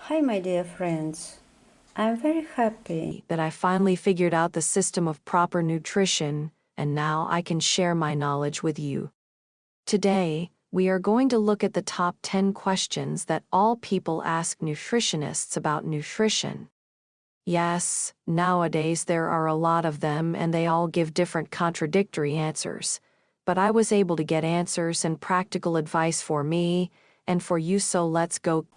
Hi, my dear friends. I'm very happy That I finally figured out the system of proper nutrition, and now I can share my knowledge with you. Today, we are going to look at the top 10 questions that all people ask nutritionists about nutrition. Yes, nowadays there are a lot of them and they all give different contradictory answers. But I was able to get answers and practical advice for me and for you, so let's go.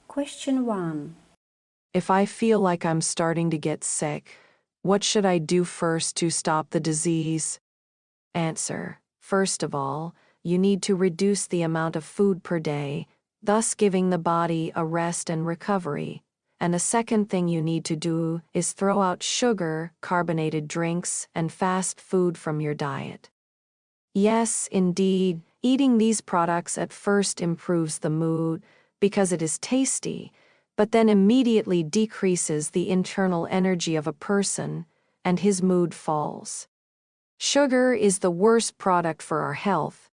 Question 1. If I feel like I'm starting to get sick, what should I do first to stop the disease? Answer. First of all, you need to reduce the amount of food per day, thus giving the body a rest and recovery. And the second thing you need to do is throw out sugar, carbonated drinks, and fast food from your diet. Yes, indeed, eating these products at first improves the mood because it is tasty, but then immediately decreases the internal energy of a person, and his mood falls. Sugar is the worst product for our health.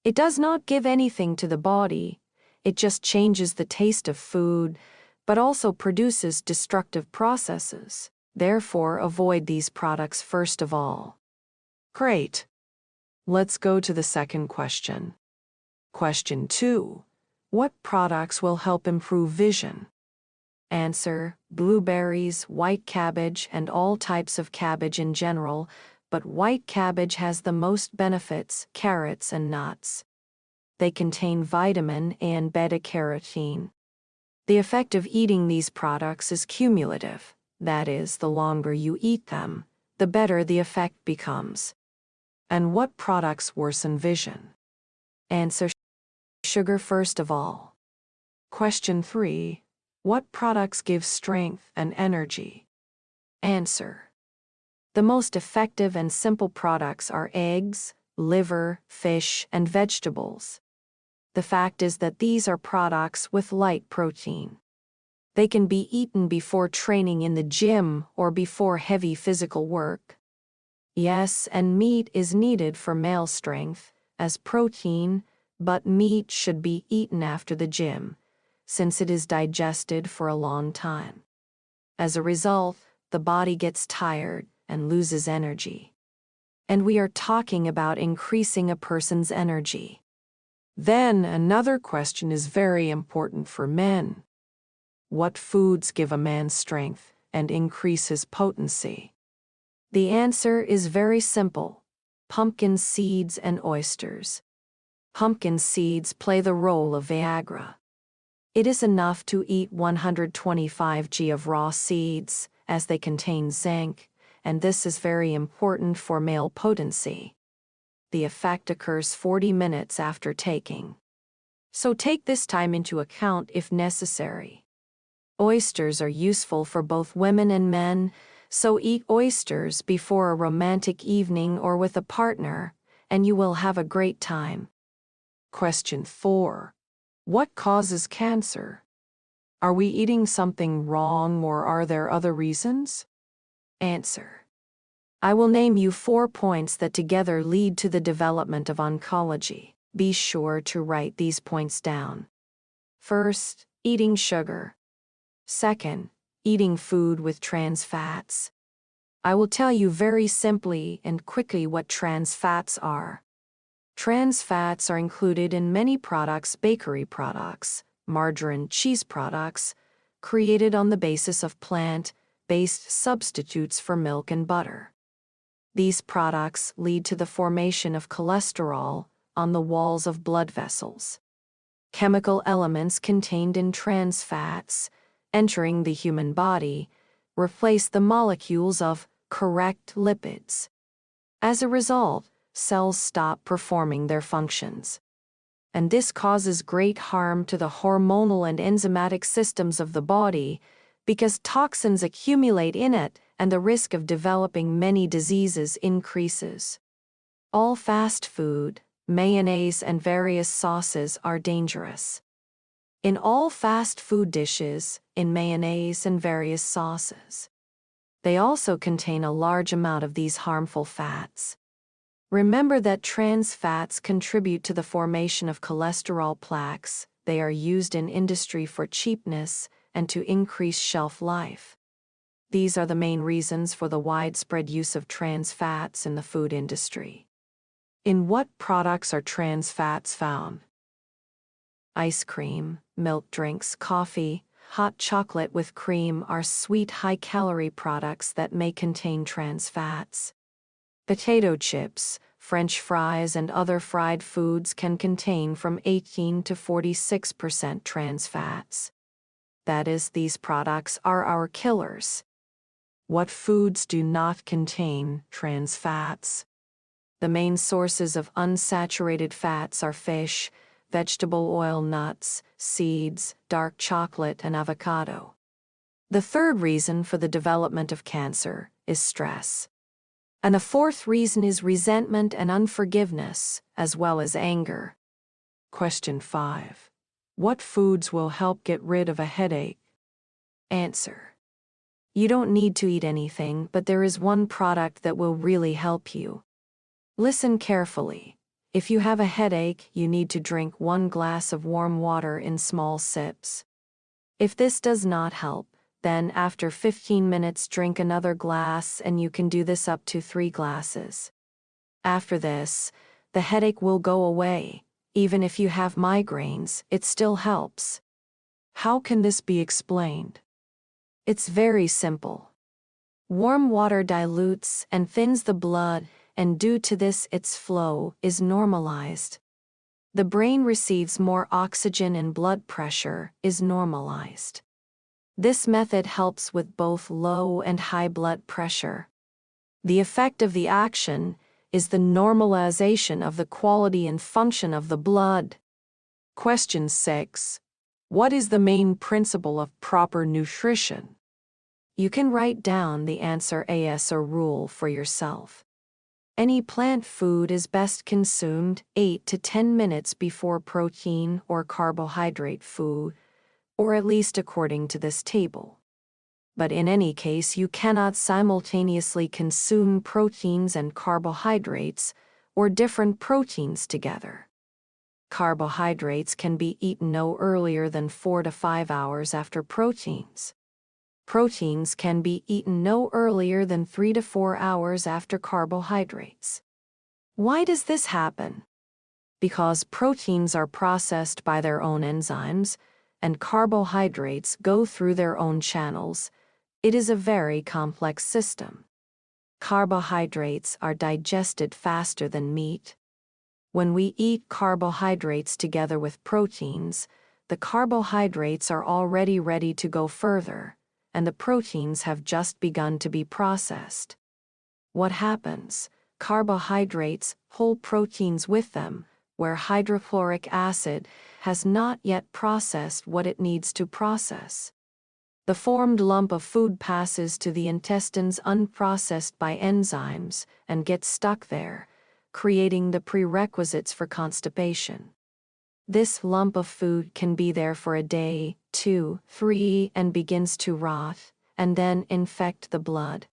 It does not give anything to the body, it just changes the taste of food, but also produces destructive processes. Therefore, avoid these products first of all. Great. Let's go to the second question. Question 2. What products will help improve vision? Answer. Blueberries, white cabbage, and all types of cabbage in general, but white cabbage has the most benefits, carrots and nuts. They contain vitamin A and beta-carotene. The effect of eating these products is cumulative. That is, the longer you eat them, the better the effect becomes. And what products worsen vision? Answer. Sugar first of all. Question 3. What products give strength and energy? Answer. The most effective and simple products are eggs, liver, fish, and vegetables. The fact is that these are products with light protein. They can be eaten before training in the gym or before heavy physical work. Yes, and meat is needed for male strength as protein, but meat should be eaten after the gym, since it is digested for a long time. As a result, the body gets tired and loses energy. And we are talking about increasing a person's energy. Then another question is very important for men. What foods give a man strength and increase his potency? The answer is very simple: pumpkin seeds and oysters. Pumpkin seeds play the role of Viagra. It is enough to eat 125 g of raw seeds, as they contain zinc, and this is very important for male potency. The effect occurs 40 minutes after taking. So take this time into account if necessary. Oysters are useful for both women and men, so eat oysters before a romantic evening or with a partner, and you will have a great time. Question 4. What causes cancer? Are we eating something wrong or are there other reasons? Answer. I will name you 4 points that together lead to the development of oncology. Be sure to write these points down. First, eating sugar. Second, eating food with trans fats. I will tell you very simply and quickly what trans fats are. Trans fats are included in many products, bakery products, margarine, cheese products, created on the basis of plant-based substitutes for milk and butter. These products lead to the formation of cholesterol on the walls of blood vessels. Chemical elements contained in trans fats, entering the human body, replace the molecules of correct lipids. As a result, cells stop performing their functions. And this causes great harm to the hormonal and enzymatic systems of the body because toxins accumulate in it and the risk of developing many diseases increases. All fast food, mayonnaise, and various sauces are dangerous. In all fast food dishes, in mayonnaise and various sauces, they also contain a large amount of these harmful fats. Remember that trans fats contribute to the formation of cholesterol plaques, they are used in industry for cheapness and to increase shelf life. These are the main reasons for the widespread use of trans fats in the food industry. In what products are trans fats found? Ice cream, milk drinks, coffee, hot chocolate with cream are sweet, high-calorie products that may contain trans fats. Potato chips, French fries, and other fried foods can contain from 18 to 46% trans fats. That is, these products are our killers. What foods do not contain trans fats? The main sources of unsaturated fats are fish, vegetable oil, nuts, seeds, dark chocolate, and avocado. The third reason for the development of cancer is stress. And the fourth reason is resentment and unforgiveness, as well as anger. Question 5. What foods will help get rid of a headache? Answer. You don't need to eat anything, but there is one product that will really help you. Listen carefully. If you have a headache, you need to drink 1 glass of warm water in small sips. If this does not help, then after 15 minutes drink another glass, and you can do this up to 3 glasses. After this, the headache will go away. Even if you have migraines, it still helps. How can this be explained? It's very simple. Warm water dilutes and thins the blood, and due to this its flow is normalized. The brain receives more oxygen and blood pressure is normalized. This method helps with both low and high blood pressure. The effect of the action is the normalization of the quality and function of the blood. Question 6. What is the main principle of proper nutrition? You can write down the answer as a rule for yourself. Any plant food is best consumed 8 to 10 minutes before protein or carbohydrate food, or at least according to this table. But in any case, you cannot simultaneously consume proteins and carbohydrates or different proteins together. Carbohydrates can be eaten no earlier than 4 to 5 hours after proteins. Proteins can be eaten no earlier than 3 to 4 hours after carbohydrates. Why does this happen? Because proteins are processed by their own enzymes, and carbohydrates go through their own channels. It is a very complex system. Carbohydrates are digested faster than meat. When we eat carbohydrates together with proteins, the carbohydrates are already ready to go further, and the proteins have just begun to be processed. What happens? Carbohydrates pull proteins with them, where hydrochloric acid has not yet processed what it needs to process. The formed lump of food passes to the intestines unprocessed by enzymes and gets stuck there, creating the prerequisites for constipation. This lump of food can be there for a day, 2, 3, and begins to rot, and then infect the blood.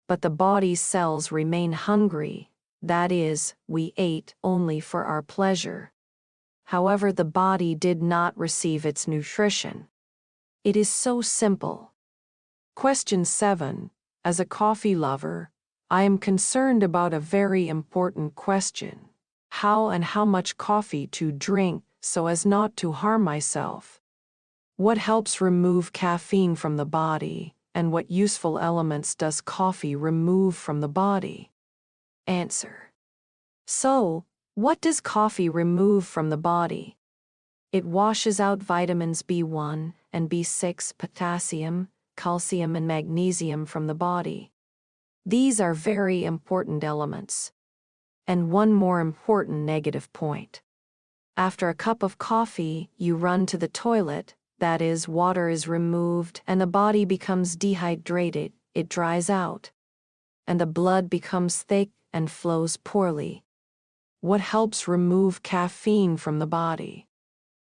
But the body's cells remain hungry. That is, we ate only for our pleasure. However, the body did not receive its nutrition. It is so simple. Question 7. As a coffee lover, I am concerned about a very important question. How and how much coffee to drink so as not to harm myself? What helps remove caffeine from the body, and what useful elements does coffee remove from the body? Answer. So, what does coffee remove from the body? It washes out vitamins B1 and B6, potassium, calcium, and magnesium from the body. These are very important elements. And one more important negative point. After a cup of coffee, you run to the toilet, that is, water is removed and the body becomes dehydrated, it dries out. And the blood becomes thick and flows poorly. What helps remove caffeine from the body?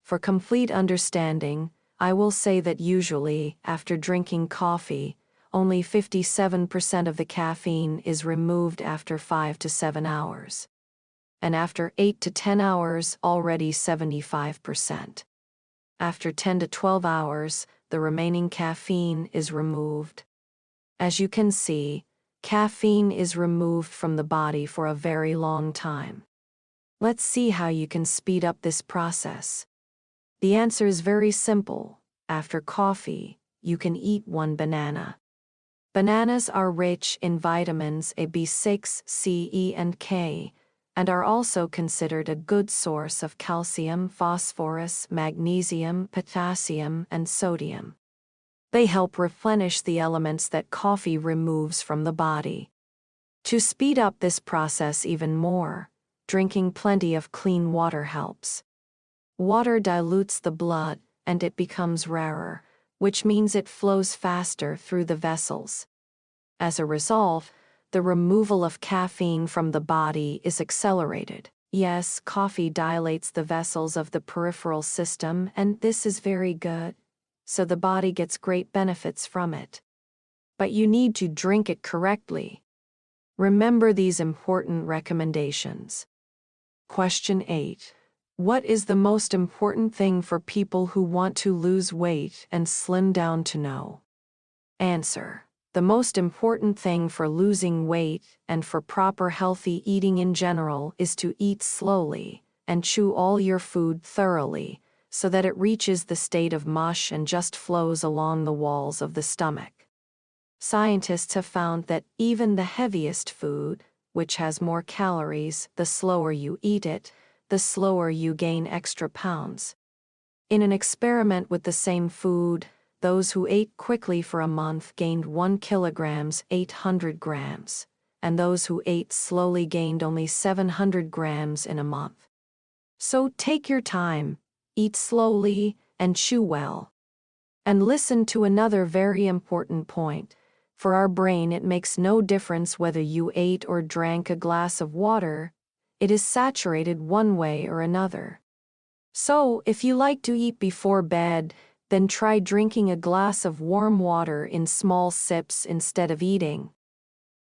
For complete understanding, I will say that usually, after drinking coffee, only 57% of the caffeine is removed after 5 to 7 hours. And after 8 to 10 hours, already 75%. After 10 to 12 hours, the remaining caffeine is removed. As you can see, caffeine is removed from the body for a very long time. Let's see how you can speed up this process. The answer is very simple. After coffee, you can eat one banana. Bananas are rich in vitamins A, B6, C, E, and K, and are also considered a good source of calcium, phosphorus, magnesium, potassium, and sodium. They help replenish the elements that coffee removes from the body. To speed up this process even more, drinking plenty of clean water helps. Water dilutes the blood, and it becomes rarer, which means it flows faster through the vessels. As a result, the removal of caffeine from the body is accelerated. Yes, coffee dilates the vessels of the peripheral system, and this is very good, so the body gets great benefits from it. But you need to drink it correctly. Remember these important recommendations. Question 8. What is the most important thing for people who want to lose weight and slim down to know? Answer. The most important thing for losing weight and for proper healthy eating in general is to eat slowly and chew all your food thoroughly so that it reaches the state of mush and just flows along the walls of the stomach. Scientists have found that even the heaviest food, which has more calories, the slower you eat it, the slower you gain extra pounds. In an experiment with the same food, those who ate quickly for a month gained 1 kilogram, 800 grams, and those who ate slowly gained only 700 grams in a month. So take your time, eat slowly, and chew well. And listen to another very important point. For our brain, it makes no difference whether you ate or drank a glass of water, it is saturated one way or another. So, if you like to eat before bed, then try drinking a glass of warm water in small sips instead of eating.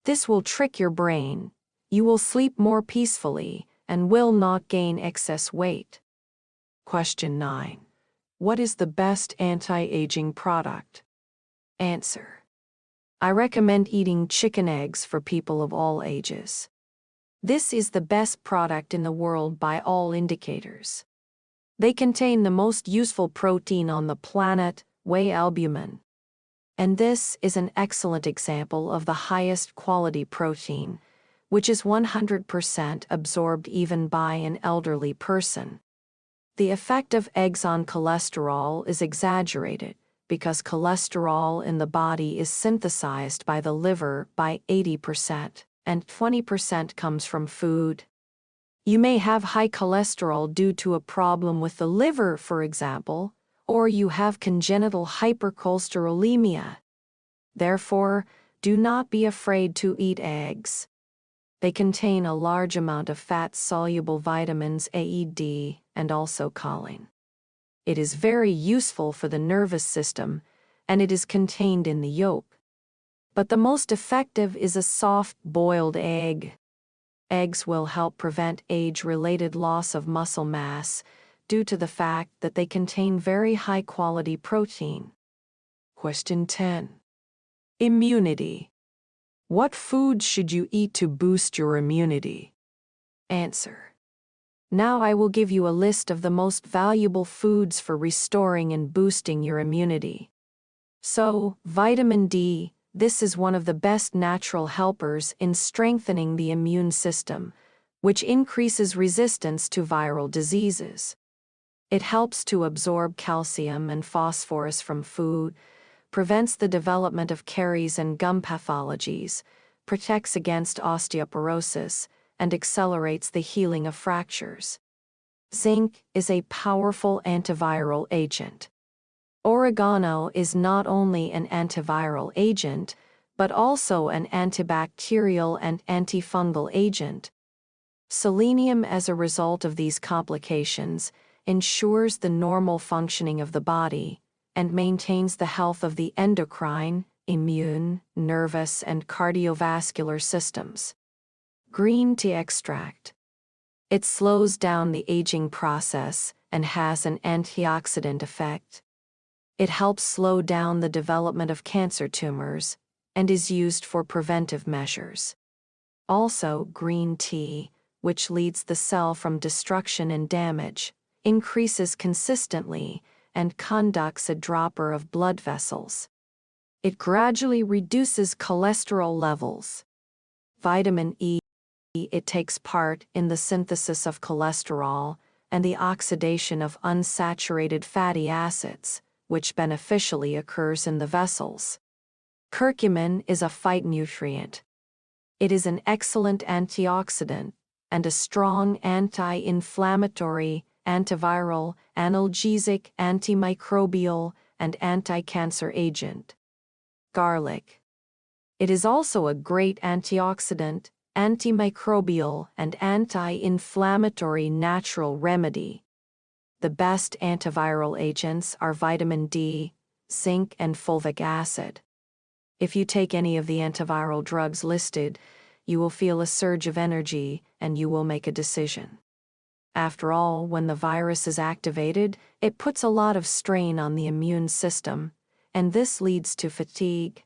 This will trick your brain. You will sleep more peacefully and will not gain excess weight. Question 9. What is the best anti-aging product? Answer. I recommend eating chicken eggs for people of all ages. This is the best product in the world by all indicators. They contain the most useful protein on the planet, whey albumin. And this is an excellent example of the highest quality protein, which is 100% absorbed even by an elderly person. The effect of eggs on cholesterol is exaggerated because cholesterol in the body is synthesized by the liver by 80%, and 20% comes from food. You may have high cholesterol due to a problem with the liver, for example, or you have congenital hypercholesterolemia. Therefore, do not be afraid to eat eggs. They contain a large amount of fat-soluble vitamins A, D, and also choline. It is very useful for the nervous system, and it is contained in the yolk. But the most effective is a soft boiled egg. Eggs will help prevent age-related loss of muscle mass due to the fact that they contain very high-quality protein. Question 10. Immunity. What foods should you eat to boost your immunity? Answer. Now I will give you a list of the most valuable foods for restoring and boosting your immunity. So, vitamin D. This is one of the best natural helpers in strengthening the immune system, which increases resistance to viral diseases. It helps to absorb calcium and phosphorus from food, prevents the development of caries and gum pathologies, protects against osteoporosis, and accelerates the healing of fractures. Zinc is a powerful antiviral agent. Oregano is not only an antiviral agent, but also an antibacterial and antifungal agent. Selenium, as a result of these complications, ensures the normal functioning of the body and maintains the health of the endocrine, immune, nervous, and cardiovascular systems. Green tea extract. It slows down the aging process and has an antioxidant effect. It helps slow down the development of cancer tumors and is used for preventive measures. Also, green tea, which leads the cell from destruction and damage, increases consistently and conducts a dropper of blood vessels. It gradually reduces cholesterol levels. Vitamin E, it takes part in the synthesis of cholesterol and the oxidation of unsaturated fatty acids, which beneficially occurs in the vessels. Curcumin is a phytonutrient. It is an excellent antioxidant and a strong anti-inflammatory, antiviral, analgesic, antimicrobial, and anti-cancer agent. Garlic. It is also a great antioxidant, antimicrobial, and anti-inflammatory natural remedy. The best antiviral agents are vitamin D, zinc, and fulvic acid. If you take any of the antiviral drugs listed, you will feel a surge of energy and you will make a decision. After all, when the virus is activated, it puts a lot of strain on the immune system, and this leads to fatigue.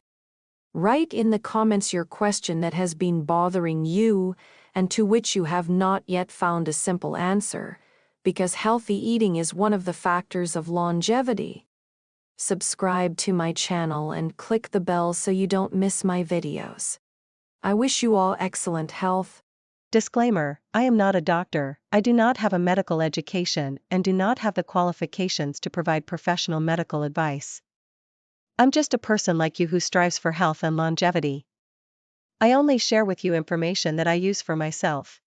Write in the comments your question that has been bothering you and to which you have not yet found a simple answer, because healthy eating is one of the factors of longevity. Subscribe to my channel and click the bell so you don't miss my videos. I wish you all excellent health. Disclaimer: I am not a doctor, I do not have a medical education, and do not have the qualifications to provide professional medical advice. I'm just a person like you who strives for health and longevity. I only share with you information that I use for myself.